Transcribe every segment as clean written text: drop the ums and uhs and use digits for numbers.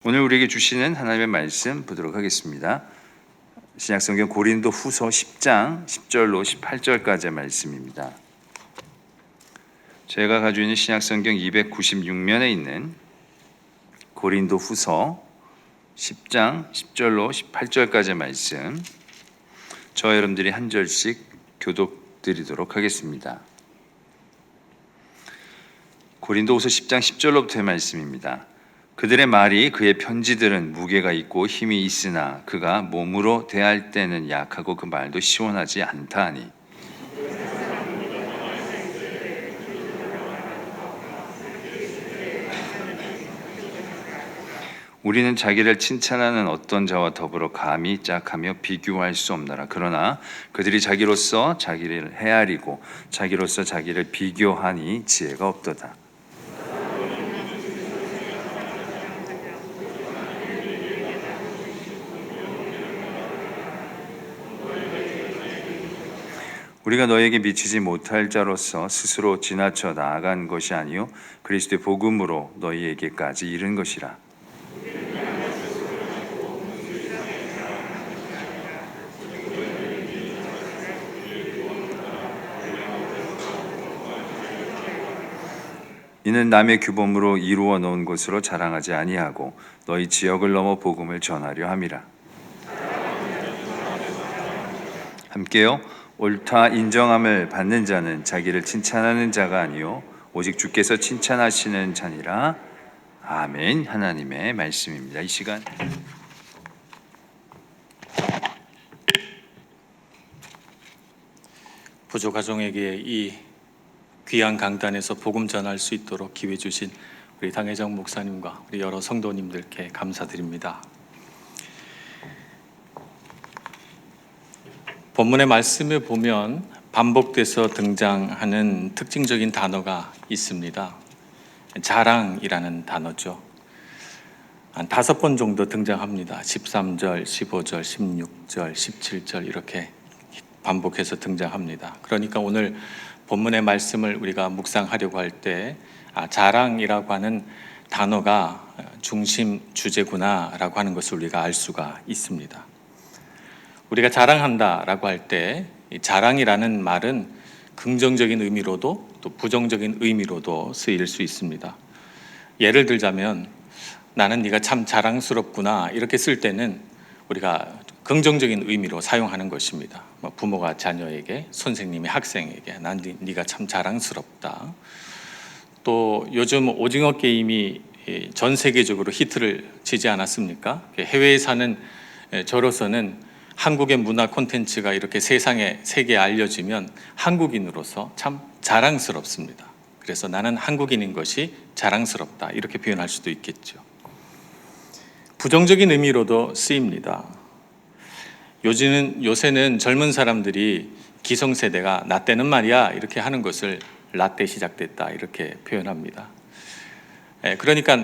오늘 우리에게 주시는 하나님의 말씀 보도록 하겠습니다. 신약성경 고린도 후서 10장 10절로 18절까지의 말씀입니다. 제가 가지고 있는 신약성경 296면에 있는 고린도 후서 10장 10절로 18절까지의 말씀, 저와 여러분들이 한 절씩 교독드리도록 하겠습니다. 고린도 후서 10장 10절로부터의 말씀입니다. 그들의 말이 그의 편지들은 무게가 있고 힘이 있으나 그가 몸으로 대할 때는 약하고 그 말도 시원하지 않다 하니 우리는 자기를 칭찬하는 어떤 자와 더불어 감히 짝하며 비교할 수 없노라. 그러나 그들이 자기로서 자기를 헤아리고 자기로서 자기를 비교하니 지혜가 없도다. 우리가 너에게 미치지 못할 자로서 스스로 지나쳐 나아간 것이 아니요 그리스도의 복음으로 너희에게까지 이른 것이라. 이는 남의 규범으로 이루어 놓은 것으로 자랑하지 아니하고 너희 지역을 넘어 복음을 전하려 함이라. 함께요. 옳다 인정함을 받는 자는 자기를 칭찬하는 자가 아니요 오직 주께서 칭찬하시는 자니라. 아멘. 하나님의 말씀입니다. 이 시간 부조 가정에게 이 귀한 강단에서 복음 전할 수 있도록 기회 주신 우리 당회장 목사님과 우리 여러 성도님들께 감사드립니다. 본문의 말씀에 보면 반복돼서 등장하는 특징적인 단어가 있습니다. 자랑이라는 단어죠. 한 5번 정도 등장합니다. 13절, 15절, 16절, 17절 이렇게 반복해서 등장합니다. 그러니까 오늘 본문의 말씀을 우리가 묵상하려고 할 때 자랑이라고 하는 단어가 중심 주제구나라고 하는 것을 우리가 알 수가 있습니다. 우리가 자랑한다라고 할 때 자랑이라는 말은 긍정적인 의미로도 또 부정적인 의미로도 쓰일 수 있습니다. 예를 들자면 나는 네가 참 자랑스럽구나 이렇게 쓸 때는 우리가 긍정적인 의미로 사용하는 것입니다. 부모가 자녀에게, 선생님이 학생에게 난 네가 참 자랑스럽다. 또 요즘 오징어 게임이 전 세계적으로 히트를 치지 않았습니까? 해외에 사는 저로서는 한국의 문화 콘텐츠가 이렇게 세계에 알려지면 한국인으로서 참 자랑스럽습니다. 그래서 나는 한국인인 것이 자랑스럽다 이렇게 표현할 수도 있겠죠. 부정적인 의미로도 쓰입니다. 요새는 젊은 사람들이 기성세대가 나 때는 말이야 이렇게 하는 것을 라떼 시작됐다 이렇게 표현합니다. 그러니까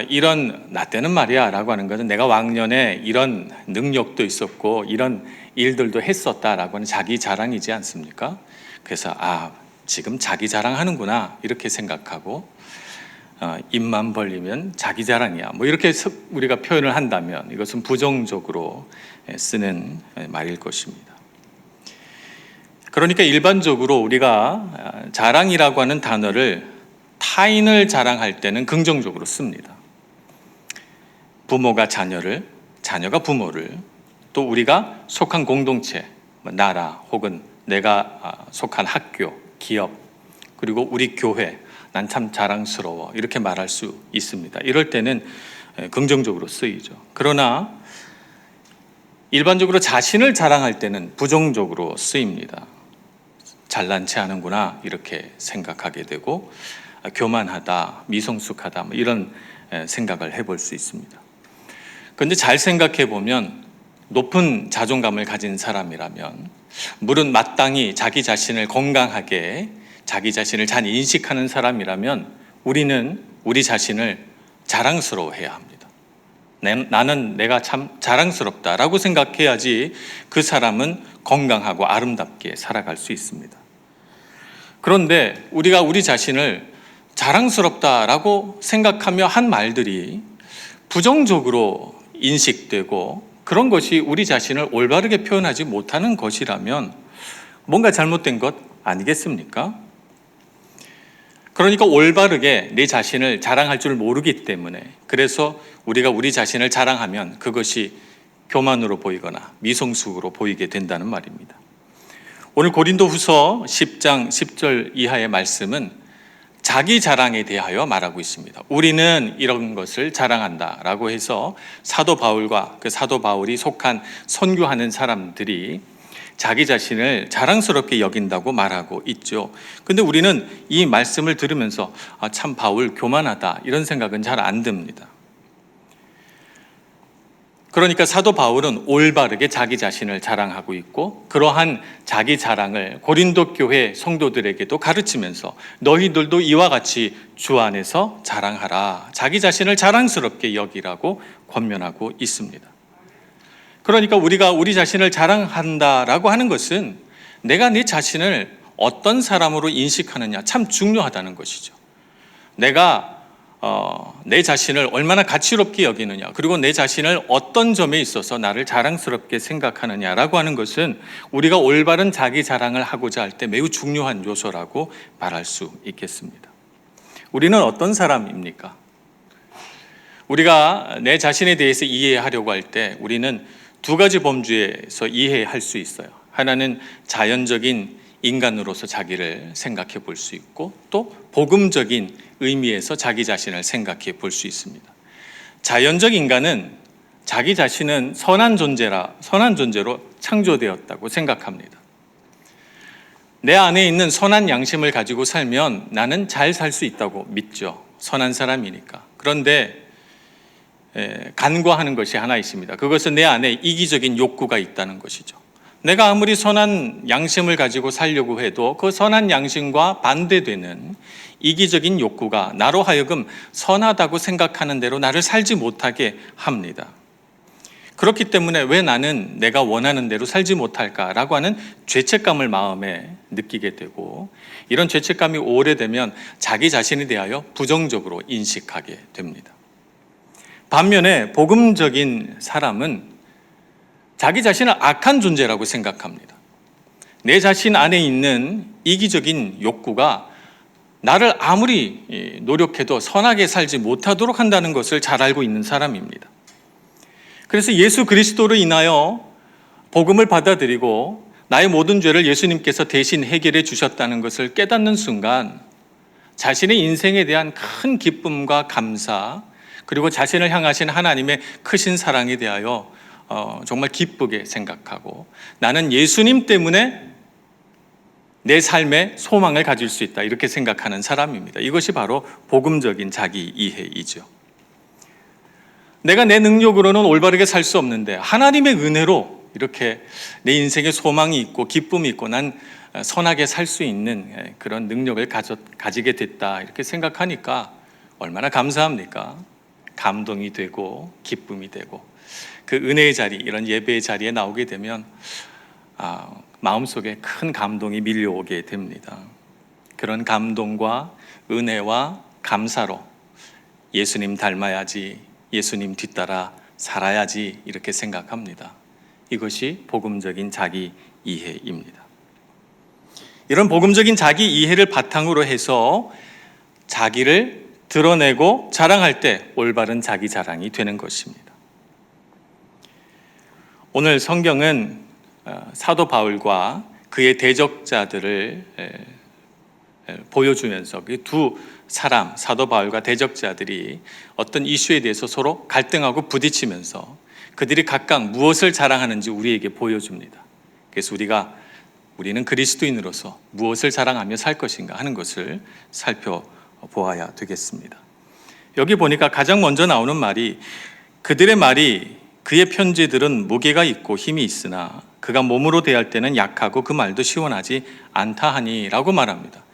이런 나 때는 말이야 라고 하는 것은 내가 왕년에 이런 능력도 있었고 이런 일들도 했었다라고 하는 자기 자랑이지 않습니까? 그래서 지금 자기 자랑하는구나 이렇게 생각하고 입만 벌리면 자기 자랑이야 뭐 이렇게 우리가 표현을 한다면 이것은 부정적으로 쓰는 말일 것입니다. 그러니까 일반적으로 우리가 자랑이라고 하는 단어를 타인을 자랑할 때는 긍정적으로 씁니다. 부모가 자녀를, 자녀가 부모를, 또 우리가 속한 공동체, 나라 혹은 내가 속한 학교, 기업, 그리고 우리 교회, 난 참 자랑스러워 이렇게 말할 수 있습니다. 이럴 때는 긍정적으로 쓰이죠. 그러나 일반적으로 자신을 자랑할 때는 부정적으로 쓰입니다. 잘난 체 하는구나 이렇게 생각하게 되고 교만하다, 미성숙하다 뭐 이런 생각을 해볼 수 있습니다. 그런데 잘 생각해 보면 높은 자존감을 가진 사람이라면 물론 마땅히 자기 자신을 건강하게 자기 자신을 잘 인식하는 사람이라면 우리는 우리 자신을 자랑스러워해야 합니다. 나는 내가 참 자랑스럽다라고 생각해야지 그 사람은 건강하고 아름답게 살아갈 수 있습니다. 그런데 우리가 우리 자신을 자랑스럽다라고 생각하며 한 말들이 부정적으로 인식되고 그런 것이 우리 자신을 올바르게 표현하지 못하는 것이라면 뭔가 잘못된 것 아니겠습니까? 그러니까 올바르게 내 자신을 자랑할 줄 모르기 때문에, 그래서 우리가 우리 자신을 자랑하면 그것이 교만으로 보이거나 미성숙으로 보이게 된다는 말입니다. 오늘 고린도후서 10장 10절 이하의 말씀은 자기 자랑에 대하여 말하고 있습니다. 우리는 이런 것을 자랑한다라고 해서 사도 바울과 그 사도 바울이 속한 선교하는 사람들이 자기 자신을 자랑스럽게 여긴다고 말하고 있죠. 근데 우리는 이 말씀을 들으면서 참 바울 교만하다 이런 생각은 잘 안 듭니다. 그러니까 사도 바울은 올바르게 자기 자신을 자랑하고 있고, 그러한 자기 자랑을 고린도 교회 성도들에게도 가르치면서 너희들도 이와 같이 주 안에서 자랑하라, 자기 자신을 자랑스럽게 여기라고 권면하고 있습니다. 그러니까 우리가 우리 자신을 자랑한다라고 하는 것은 내가 내 자신을 어떤 사람으로 인식하느냐 참 중요하다는 것이죠. 내가 내 자신을 얼마나 가치롭게 여기느냐, 그리고 내 자신을 어떤 점에 있어서 나를 자랑스럽게 생각하느냐라고 하는 것은 우리가 올바른 자기 자랑을 하고자 할 때 매우 중요한 요소라고 말할 수 있겠습니다. 우리는 어떤 사람입니까? 우리가 내 자신에 대해서 이해하려고 할 때 우리는 두 가지 범주에서 이해할 수 있어요. 하나는 자연적인 인간으로서 자기를 생각해 볼 수 있고, 또 복음적인 의미에서 자기 자신을 생각해 볼 수 있습니다. 자연적 인간은 자기 자신은 선한 존재로 창조되었다고 생각합니다. 내 안에 있는 선한 양심을 가지고 살면 나는 잘 살 수 있다고 믿죠. 선한 사람이니까. 그런데 간과하는 것이 하나 있습니다. 그것은 내 안에 이기적인 욕구가 있다는 것이죠. 내가 아무리 선한 양심을 가지고 살려고 해도 그 선한 양심과 반대되는 이기적인 욕구가 나로 하여금 선하다고 생각하는 대로 나를 살지 못하게 합니다. 그렇기 때문에 왜 나는 내가 원하는 대로 살지 못할까라고 하는 죄책감을 마음에 느끼게 되고, 이런 죄책감이 오래되면 자기 자신에 대하여 부정적으로 인식하게 됩니다. 반면에 복음적인 사람은 자기 자신을 악한 존재라고 생각합니다. 내 자신 안에 있는 이기적인 욕구가 나를 아무리 노력해도 선하게 살지 못하도록 한다는 것을 잘 알고 있는 사람입니다. 그래서 예수 그리스도로 인하여 복음을 받아들이고 나의 모든 죄를 예수님께서 대신 해결해 주셨다는 것을 깨닫는 순간 자신의 인생에 대한 큰 기쁨과 감사, 그리고 자신을 향하신 하나님의 크신 사랑에 대하여 정말 기쁘게 생각하고, 나는 예수님 때문에 내 삶에 소망을 가질 수 있다 이렇게 생각하는 사람입니다. 이것이 바로 복음적인 자기 이해이죠. 내가 내 능력으로는 올바르게 살 수 없는데 하나님의 은혜로 이렇게 내 인생에 소망이 있고 기쁨이 있고 난 선하게 살 수 있는 그런 능력을 가지게 됐다 이렇게 생각하니까 얼마나 감사합니까? 감동이 되고 기쁨이 되고, 그 은혜의 자리, 이런 예배의 자리에 나오게 되면 마음속에 큰 감동이 밀려오게 됩니다. 그런 감동과 은혜와 감사로 예수님 닮아야지, 예수님 뒤따라 살아야지 이렇게 생각합니다. 이것이 복음적인 자기 이해입니다. 이런 복음적인 자기 이해를 바탕으로 해서 자기를 드러내고 자랑할 때 올바른 자기 자랑이 되는 것입니다. 오늘 성경은 사도 바울과 그의 대적자들을 보여주면서 그 두 사람, 사도 바울과 대적자들이 어떤 이슈에 대해서 서로 갈등하고 부딪히면서 그들이 각각 무엇을 자랑하는지 우리에게 보여줍니다. 그래서 우리는 그리스도인으로서 무엇을 자랑하며 살 것인가 하는 것을 살펴보아야 되겠습니다. 여기 보니까 가장 먼저 나오는 말이, 그들의 말이 그의 편지들은 무게가 있고 힘이 있으나 그가 몸으로 대할 때는 약하고 그 말도 시원하지 않다 하니 라고 말합니다.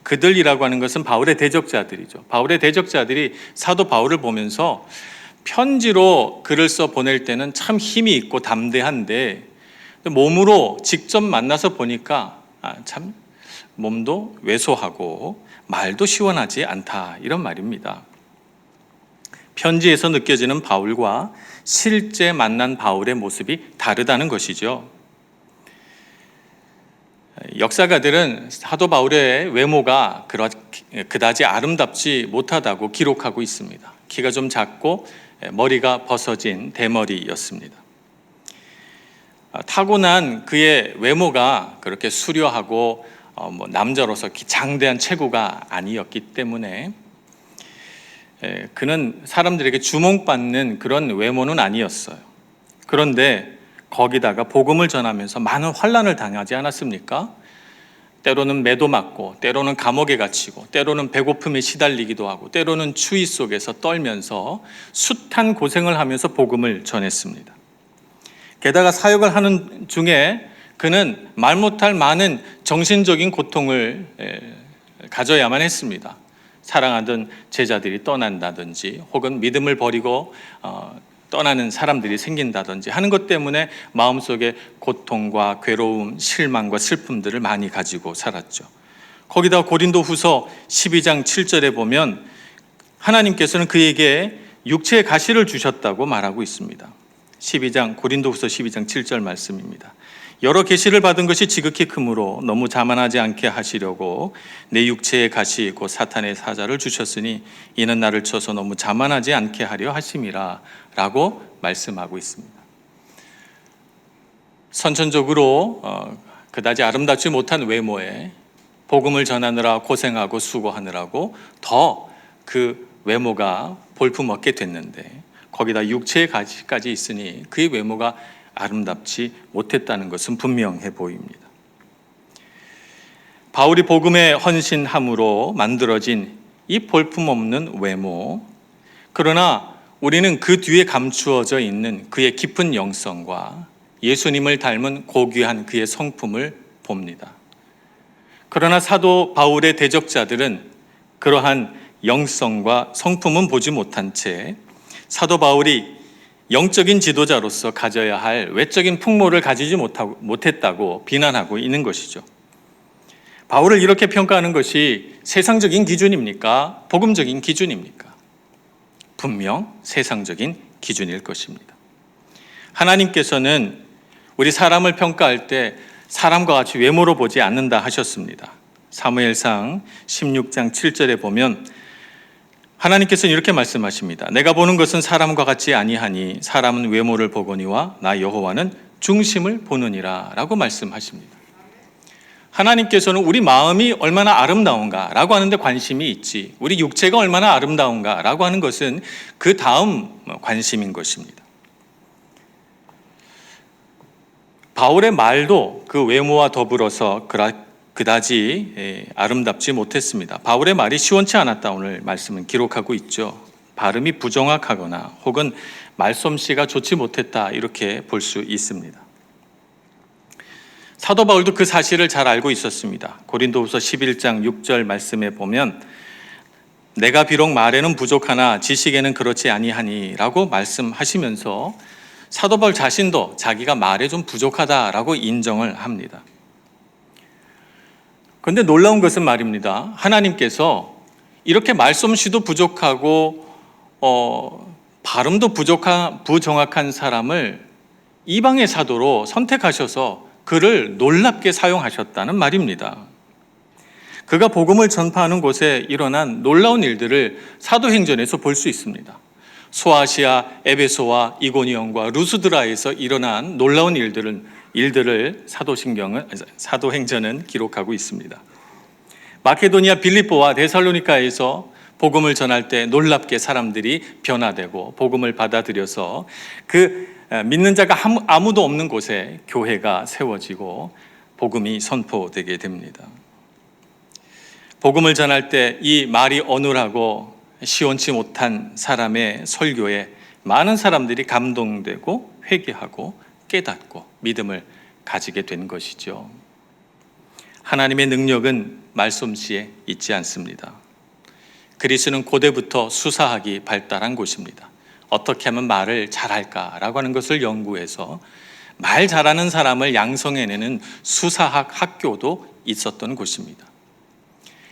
그들이라고 하는 것은 바울의 대적자들이죠. 바울의 대적자들이 사도 바울을 보면서 편지로 글을 써 보낼 때는 참 힘이 있고 담대한데 몸으로 직접 만나서 보니까 참 몸도 왜소하고 말도 시원하지 않다 이런 말입니다. 편지에서 느껴지는 바울과 실제 만난 바울의 모습이 다르다는 것이죠. 역사가들은 사도 바울의 외모가 그다지 아름답지 못하다고 기록하고 있습니다. 키가 좀 작고 머리가 벗어진 대머리였습니다. 타고난 그의 외모가 그렇게 수려하고 남자로서 장대한 체구가 아니었기 때문에 그는 사람들에게 주목받는 그런 외모는 아니었어요. 그런데 거기다가 복음을 전하면서 많은 환난을 당하지 않았습니까? 때로는 매도 맞고, 때로는 감옥에 갇히고, 때로는 배고픔에 시달리기도 하고, 때로는 추위 속에서 떨면서 숱한 고생을 하면서 복음을 전했습니다. 게다가 사역을 하는 중에 그는 말 못할 많은 정신적인 고통을 가져야만 했습니다. 사랑하던 제자들이 떠난다든지 혹은 믿음을 버리고 떠나는 사람들이 생긴다든지 하는 것 때문에 마음속에 고통과 괴로움, 실망과 슬픔들을 많이 가지고 살았죠. 거기다 고린도후서 12장 7절에 보면 하나님께서는 그에게 육체의 가시를 주셨다고 말하고 있습니다. 고린도후서 12장 7절 말씀입니다. 여러 계시를 받은 것이 지극히 크므로 너무 자만하지 않게 하시려고 내 육체의 가시 곧 사탄의 사자를 주셨으니 이는 나를 쳐서 너무 자만하지 않게 하려 하심이라 라고 말씀하고 있습니다. 선천적으로 그다지 아름답지 못한 외모에 복음을 전하느라 고생하고 수고하느라고 더 그 외모가 볼품없게 됐는데 거기다 육체의 가시까지 있으니 그의 외모가 아름답지 못했다는 것은 분명해 보입니다. 바울이 복음에 헌신함으로 만들어진 이 볼품없는 외모, 그러나 우리는 그 뒤에 감추어져 있는 그의 깊은 영성과 예수님을 닮은 고귀한 그의 성품을 봅니다. 그러나 사도 바울의 대적자들은 그러한 영성과 성품은 보지 못한 채 사도 바울이 영적인 지도자로서 가져야 할 외적인 풍모를 가지지 못했다고 비난하고 있는 것이죠. 바울을 이렇게 평가하는 것이 세상적인 기준입니까? 복음적인 기준입니까? 분명 세상적인 기준일 것입니다. 하나님께서는 우리 사람을 평가할 때 사람과 같이 외모로 보지 않는다 하셨습니다. 사무엘상 16장 7절에 보면 하나님께서는 이렇게 말씀하십니다. 내가 보는 것은 사람과 같지 아니하니 사람은 외모를 보거니와 나 여호와는 중심을 보느니라 라고 말씀하십니다. 하나님께서는 우리 마음이 얼마나 아름다운가 라고 하는데 관심이 있지, 우리 육체가 얼마나 아름다운가 라고 하는 것은 그 다음 관심인 것입니다. 바울의 말도 그 외모와 더불어서 그다지 아름답지 못했습니다. 바울의 말이 시원치 않았다 오늘 말씀은 기록하고 있죠. 발음이 부정확하거나 혹은 말솜씨가 좋지 못했다 이렇게 볼 수 있습니다. 사도 바울도 그 사실을 잘 알고 있었습니다. 고린도후서 11장 6절 말씀에 보면 내가 비록 말에는 부족하나 지식에는 그렇지 아니하니 라고 말씀하시면서 사도 바울 자신도 자기가 말에 좀 부족하다라고 인정을 합니다. 그런데 놀라운 것은 말입니다. 하나님께서 이렇게 말솜씨도 부족하고 발음도 부정확한 사람을 이방의 사도로 선택하셔서 그를 놀랍게 사용하셨다는 말입니다. 그가 복음을 전파하는 곳에 일어난 놀라운 일들을 사도행전에서 볼 수 있습니다. 소아시아, 에베소와 이고니온과 루스드라에서 일어난 놀라운 일들을 사도행전은 기록하고 있습니다. 마케도니아 빌립보와 데살로니가에서 복음을 전할 때 놀랍게 사람들이 변화되고 복음을 받아들여서 그 믿는 자가 아무도 없는 곳에 교회가 세워지고 복음이 선포되게 됩니다. 복음을 전할 때 이 말이 어눌하고 시원치 못한 사람의 설교에 많은 사람들이 감동되고 회개하고 깨닫고 믿음을 가지게 된 것이죠. 하나님의 능력은 말솜씨에 있지 않습니다. 그리스는 고대부터 수사학이 발달한 곳입니다. 어떻게 하면 말을 잘할까라고 하는 것을 연구해서 말 잘하는 사람을 양성해내는 수사학 학교도 있었던 곳입니다.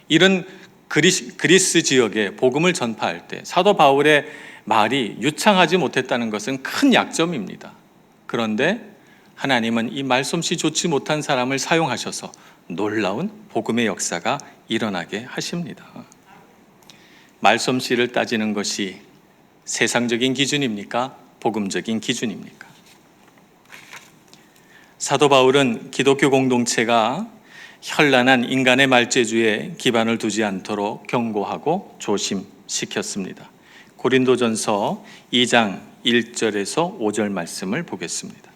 이런 그리스 지역에 복음을 전파할 때 사도 바울의 말이 유창하지 못했다는 것은 큰 약점입니다. 그런데 하나님은 이 말솜씨 좋지 못한 사람을 사용하셔서 놀라운 복음의 역사가 일어나게 하십니다. 말솜씨를 따지는 것이 세상적인 기준입니까? 복음적인 기준입니까? 사도 바울은 기독교 공동체가 현란한 인간의 말재주에 기반을 두지 않도록 경고하고 조심시켰습니다. 고린도전서 2장 1절에서 5절 말씀을 보겠습니다.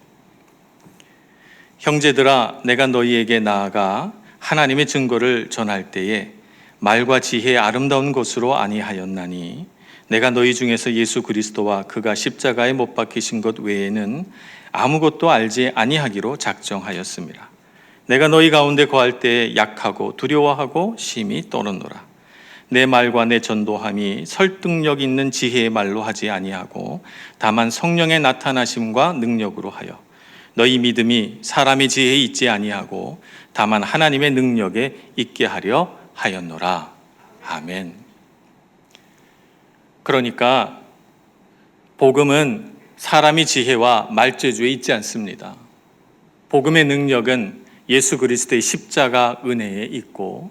형제들아, 내가 너희에게 나아가 하나님의 증거를 전할 때에 말과 지혜의 아름다운 것으로 아니하였나니 내가 너희 중에서 예수 그리스도와 그가 십자가에 못 박히신 것 외에는 아무것도 알지 아니하기로 작정하였습니다. 내가 너희 가운데 거할 때에 약하고 두려워하고 심히 떨었노라. 내 말과 내 전도함이 설득력 있는 지혜의 말로 하지 아니하고 다만 성령의 나타나심과 능력으로 하여 너희 믿음이 사람의 지혜에 있지 아니하고 다만 하나님의 능력에 있게 하려 하였노라. 아멘. 그러니까 복음은 사람의 지혜와 말재주에 있지 않습니다. 복음의 능력은 예수 그리스도의 십자가 은혜에 있고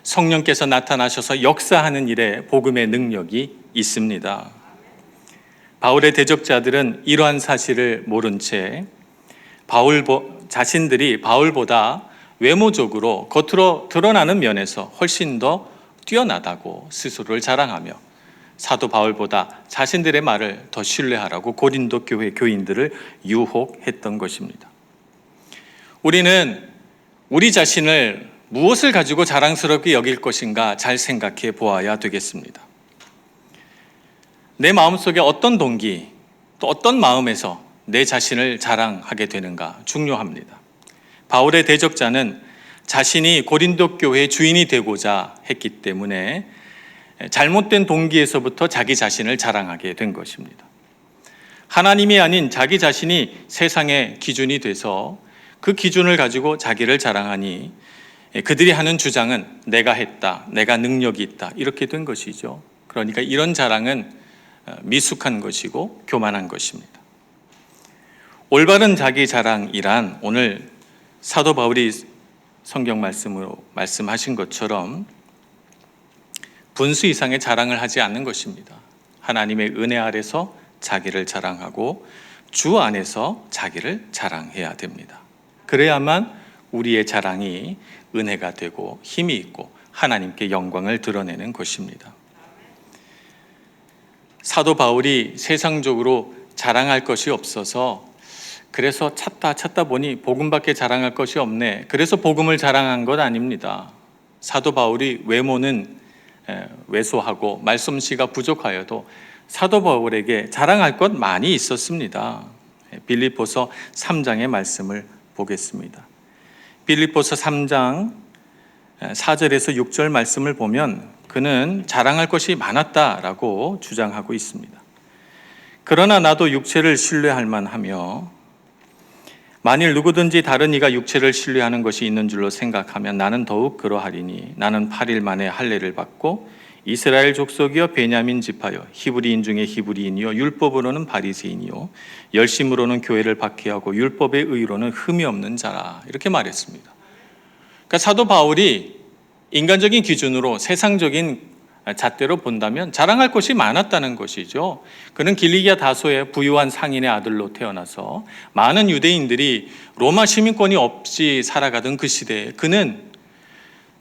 성령께서 나타나셔서 역사하는 일에 복음의 능력이 있습니다. 바울의 대적자들은 이러한 사실을 모른 채 자신들이 바울보다 외모적으로 겉으로 드러나는 면에서 훨씬 더 뛰어나다고 스스로를 자랑하며 사도 바울보다 자신들의 말을 더 신뢰하라고 고린도 교회 교인들을 유혹했던 것입니다. 우리는 우리 자신을 무엇을 가지고 자랑스럽게 여길 것인가 잘 생각해 보아야 되겠습니다. 내 마음속에 어떤 동기, 또 어떤 마음에서 내 자신을 자랑하게 되는가 중요합니다. 바울의 대적자는 자신이 고린도 교회의 주인이 되고자 했기 때문에 잘못된 동기에서부터 자기 자신을 자랑하게 된 것입니다. 하나님이 아닌 자기 자신이 세상의 기준이 돼서 그 기준을 가지고 자기를 자랑하니 그들이 하는 주장은 내가 했다, 내가 능력이 있다 이렇게 된 것이죠. 그러니까 이런 자랑은 미숙한 것이고 교만한 것입니다. 올바른 자기 자랑이란 오늘 사도 바울이 성경 말씀으로 말씀하신 것처럼 분수 이상의 자랑을 하지 않는 것입니다. 하나님의 은혜 아래서 자기를 자랑하고 주 안에서 자기를 자랑해야 됩니다. 그래야만 우리의 자랑이 은혜가 되고 힘이 있고 하나님께 영광을 드러내는 것입니다. 사도 바울이 세상적으로 자랑할 것이 없어서 그래서 찾다 보니 복음밖에 자랑할 것이 없네. 그래서 복음을 자랑한 것 아닙니다. 사도 바울이 외모는 왜소하고 말솜씨가 부족하여도 사도 바울에게 자랑할 것 많이 있었습니다. 빌립보서 3장의 말씀을 보겠습니다. 빌립보서 3장 4절에서 6절 말씀을 보면 그는 자랑할 것이 많았다라고 주장하고 있습니다. 그러나 나도 육체를 신뢰할 만하며 만일 누구든지 다른 이가 육체를 신뢰하는 것이 있는 줄로 생각하면 나는 더욱 그러하리니 나는 8일 만에 할례를 받고 이스라엘 족속이여 베냐민 지파여 히브리인 중에 히브리인이요 율법으로는 바리새인이요 열심으로는 교회를 박해하고 율법의 의로는 흠이 없는 자라 이렇게 말했습니다. 그러니까 사도 바울이 인간적인 기준으로 세상적인 잣대로 본다면 자랑할 것이 많았다는 것이죠. 그는 길리기아 다소의 부유한 상인의 아들로 태어나서 많은 유대인들이 로마 시민권이 없이 살아가던 그 시대에 그는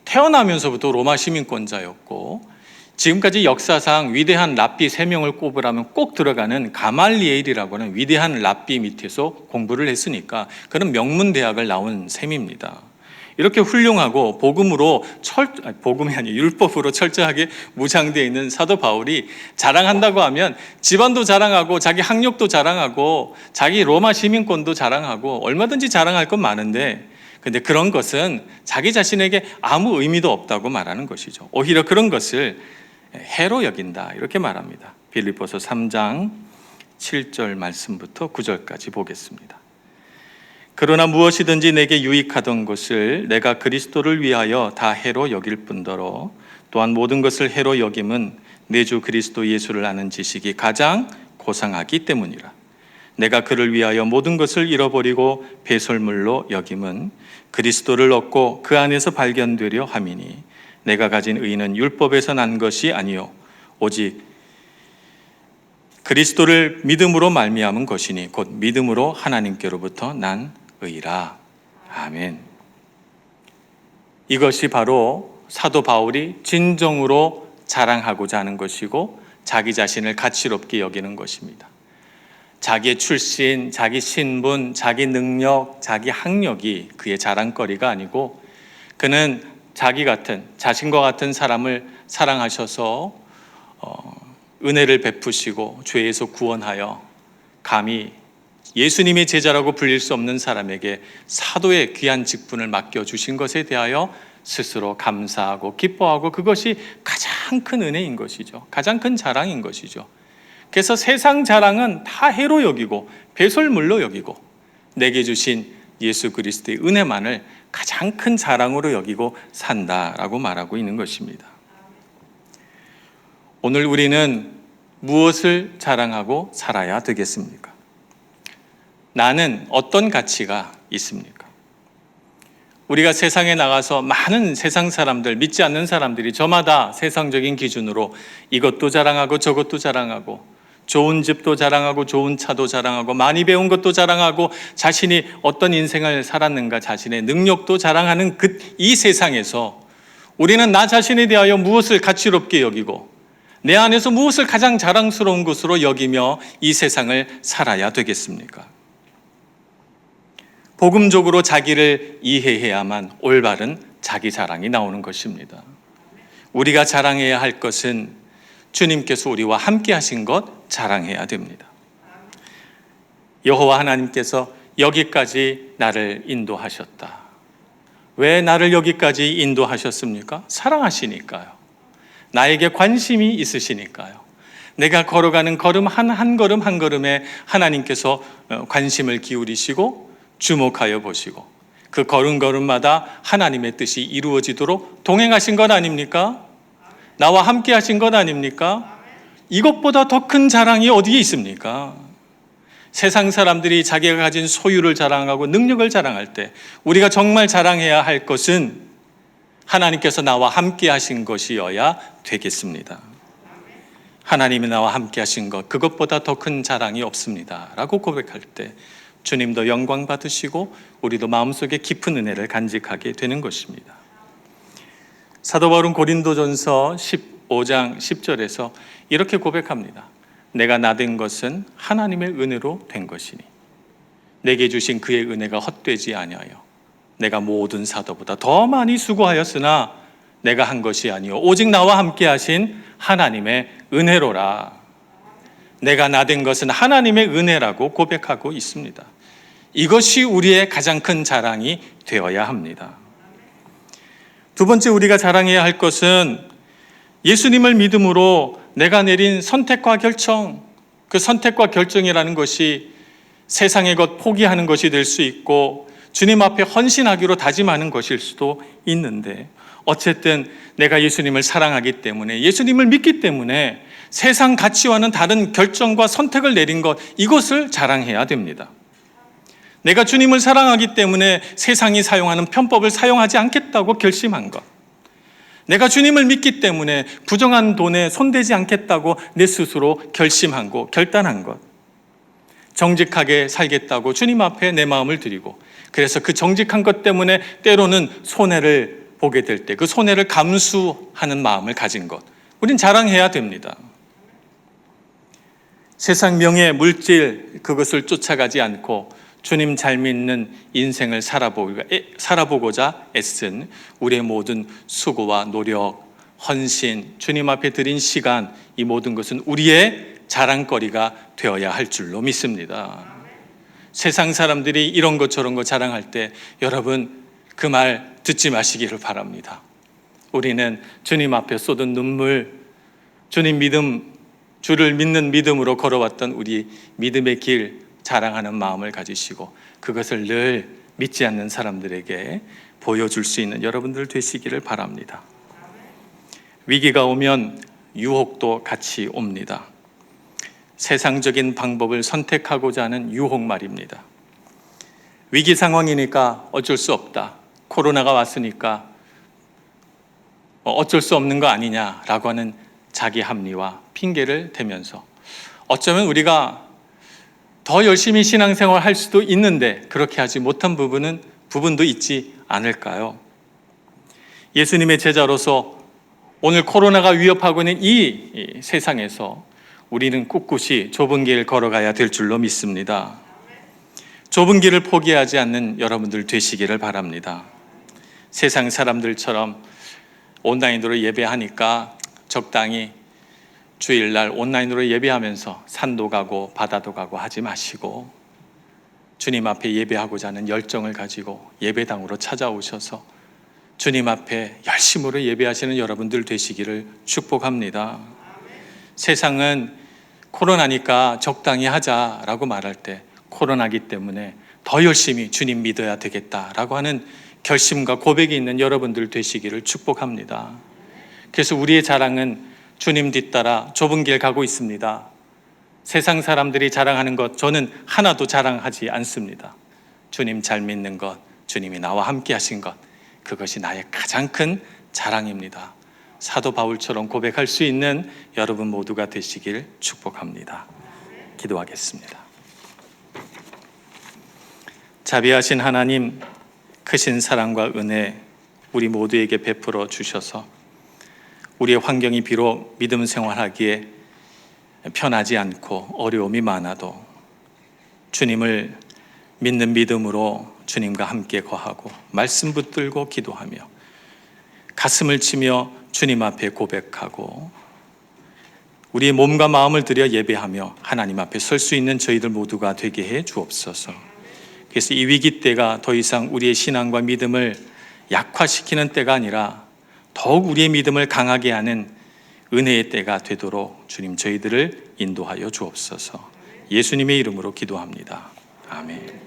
태어나면서부터 로마 시민권자였고 지금까지 역사상 위대한 랍비 3명을 꼽으라면 꼭 들어가는 가말리엘이라고 하는 위대한 랍비 밑에서 공부를 했으니까 그는 명문대학을 나온 셈입니다. 이렇게 훌륭하고 복음이 아니라 율법으로 철저하게 무장되어 있는 사도 바울이 자랑한다고 하면 집안도 자랑하고 자기 학력도 자랑하고 자기 로마 시민권도 자랑하고 얼마든지 자랑할 건 많은데 근데 그런 것은 자기 자신에게 아무 의미도 없다고 말하는 것이죠. 오히려 그런 것을 해로 여긴다 이렇게 말합니다. 빌립보서 3장 7절 말씀부터 9절까지 보겠습니다. 그러나 무엇이든지 내게 유익하던 것을 내가 그리스도를 위하여 다 해로 여길 뿐더러 또한 모든 것을 해로 여김은 내 주 그리스도 예수를 아는 지식이 가장 고상하기 때문이라. 내가 그를 위하여 모든 것을 잃어버리고 배설물로 여김은 그리스도를 얻고 그 안에서 발견되려 함이니 내가 가진 의는 율법에서 난 것이 아니요 오직 그리스도를 믿음으로 말미암은 것이니 곧 믿음으로 하나님께로부터 난 의라. 아멘. 이것이 바로 사도 바울이 진정으로 자랑하고자 하는 것이고 자기 자신을 가치롭게 여기는 것입니다. 자기의 출신, 자기 신분, 자기 능력, 자기 학력이 그의 자랑거리가 아니고 그는 자기 같은, 자신과 같은 사람을 사랑하셔서 은혜를 베푸시고 죄에서 구원하여 감히 예수님의 제자라고 불릴 수 없는 사람에게 사도의 귀한 직분을 맡겨주신 것에 대하여 스스로 감사하고 기뻐하고 그것이 가장 큰 은혜인 것이죠. 가장 큰 자랑인 것이죠. 그래서 세상 자랑은 다 해로 여기고 배설물로 여기고 내게 주신 예수 그리스도의 은혜만을 가장 큰 자랑으로 여기고 산다라고 말하고 있는 것입니다. 오늘 우리는 무엇을 자랑하고 살아야 되겠습니까? 나는 어떤 가치가 있습니까? 우리가 세상에 나가서 많은 세상 사람들, 믿지 않는 사람들이 저마다 세상적인 기준으로 이것도 자랑하고 저것도 자랑하고 좋은 집도 자랑하고 좋은 차도 자랑하고 많이 배운 것도 자랑하고 자신이 어떤 인생을 살았는가 자신의 능력도 자랑하는 이 세상에서 우리는 나 자신에 대하여 무엇을 가치롭게 여기고 내 안에서 무엇을 가장 자랑스러운 것으로 여기며 이 세상을 살아야 되겠습니까? 복음적으로 자기를 이해해야만 올바른 자기 자랑이 나오는 것입니다. 우리가 자랑해야 할 것은 주님께서 우리와 함께 하신 것 자랑해야 됩니다. 여호와 하나님께서 여기까지 나를 인도하셨다. 왜 나를 여기까지 인도하셨습니까? 사랑하시니까요. 나에게 관심이 있으시니까요. 내가 걸어가는 걸음 한 걸음 한 걸음에 하나님께서 관심을 기울이시고 주목하여 보시고 그 걸음걸음마다 하나님의 뜻이 이루어지도록 동행하신 것 아닙니까? 나와 함께 하신 것 아닙니까? 이것보다 더 큰 자랑이 어디에 있습니까? 세상 사람들이 자기가 가진 소유를 자랑하고 능력을 자랑할 때 우리가 정말 자랑해야 할 것은 하나님께서 나와 함께 하신 것이어야 되겠습니다. 하나님이 나와 함께 하신 것, 그것보다 더 큰 자랑이 없습니다 라고 고백할 때 주님도 영광 받으시고 우리도 마음속에 깊은 은혜를 간직하게 되는 것입니다. 사도 바울은 고린도전서 15장 10절에서 이렇게 고백합니다. 내가 나된 것은 하나님의 은혜로 된 것이니 내게 주신 그의 은혜가 헛되지 아니하여 내가 모든 사도보다 더 많이 수고하였으나 내가 한 것이 아니요 오직 나와 함께 하신 하나님의 은혜로라. 내가 나된 것은 하나님의 은혜라고 고백하고 있습니다. 이것이 우리의 가장 큰 자랑이 되어야 합니다. 두 번째 우리가 자랑해야 할 것은 예수님을 믿음으로 내가 내린 선택과 결정, 그 선택과 결정이라는 것이 세상의 것 포기하는 것이 될 수 있고 주님 앞에 헌신하기로 다짐하는 것일 수도 있는데 어쨌든 내가 예수님을 사랑하기 때문에 예수님을 믿기 때문에 세상 가치와는 다른 결정과 선택을 내린 것, 이것을 자랑해야 됩니다. 내가 주님을 사랑하기 때문에 세상이 사용하는 편법을 사용하지 않겠다고 결심한 것, 내가 주님을 믿기 때문에 부정한 돈에 손대지 않겠다고 내 스스로 결심한 것, 결단한 것, 정직하게 살겠다고 주님 앞에 내 마음을 드리고 그래서 그 정직한 것 때문에 때로는 손해를 보게 될 때 그 손해를 감수하는 마음을 가진 것, 우린 자랑해야 됩니다. 세상 명예, 물질 그것을 쫓아가지 않고 주님 잘 믿는 인생을 살아보고자 애쓴 우리의 모든 수고와 노력, 헌신, 주님 앞에 드린 시간, 이 모든 것은 우리의 자랑거리가 되어야 할 줄로 믿습니다. 세상 사람들이 이런 것 저런 거 자랑할 때 여러분 그 말 듣지 마시기를 바랍니다. 우리는 주님 앞에 쏟은 눈물, 주님 믿음, 주를 믿는 믿음으로 걸어왔던 우리 믿음의 길 자랑하는 마음을 가지시고 그것을 늘 믿지 않는 사람들에게 보여줄 수 있는 여러분들 되시기를 바랍니다. 위기가 오면 유혹도 같이 옵니다. 세상적인 방법을 선택하고자 하는 유혹 말입니다. 위기 상황이니까 어쩔 수 없다. 코로나가 왔으니까 어쩔 수 없는 거 아니냐라고 하는 자기 합리와 핑계를 대면서 어쩌면 우리가 더 열심히 신앙생활 할 수도 있는데 그렇게 하지 못한 부분도 있지 않을까요? 예수님의 제자로서 오늘 코로나가 위협하고 있는 이 세상에서 우리는 꿋꿋이 좁은 길 걸어가야 될 줄로 믿습니다. 좁은 길을 포기하지 않는 여러분들 되시기를 바랍니다. 세상 사람들처럼 온라인으로 예배하니까 적당히 주일날 온라인으로 예배하면서 산도 가고 바다도 가고 하지 마시고 주님 앞에 예배하고자 하는 열정을 가지고 예배당으로 찾아오셔서 주님 앞에 열심으로 예배하시는 여러분들 되시기를 축복합니다. 세상은 코로나니까 적당히 하자라고 말할 때 코로나기 때문에 더 열심히 주님 믿어야 되겠다라고 하는 결심과 고백이 있는 여러분들 되시기를 축복합니다. 그래서 우리의 자랑은 주님 뒤따라 좁은 길 가고 있습니다. 세상 사람들이 자랑하는 것 저는 하나도 자랑하지 않습니다. 주님 잘 믿는 것, 주님이 나와 함께 하신 것, 그것이 나의 가장 큰 자랑입니다. 사도 바울처럼 고백할 수 있는 여러분 모두가 되시길 축복합니다. 기도하겠습니다. 자비하신 하나님, 크신 사랑과 은혜 우리 모두에게 베풀어 주셔서 우리의 환경이 비록 믿음 생활하기에 편하지 않고 어려움이 많아도 주님을 믿는 믿음으로 주님과 함께 거하고 말씀 붙들고 기도하며 가슴을 치며 주님 앞에 고백하고 우리의 몸과 마음을 들여 예배하며 하나님 앞에 설 수 있는 저희들 모두가 되게 해 주옵소서. 그래서 이 위기 때가 더 이상 우리의 신앙과 믿음을 약화시키는 때가 아니라 더욱 우리의 믿음을 강하게 하는 은혜의 때가 되도록 주님 저희들을 인도하여 주옵소서. 예수님의 이름으로 기도합니다. 아멘.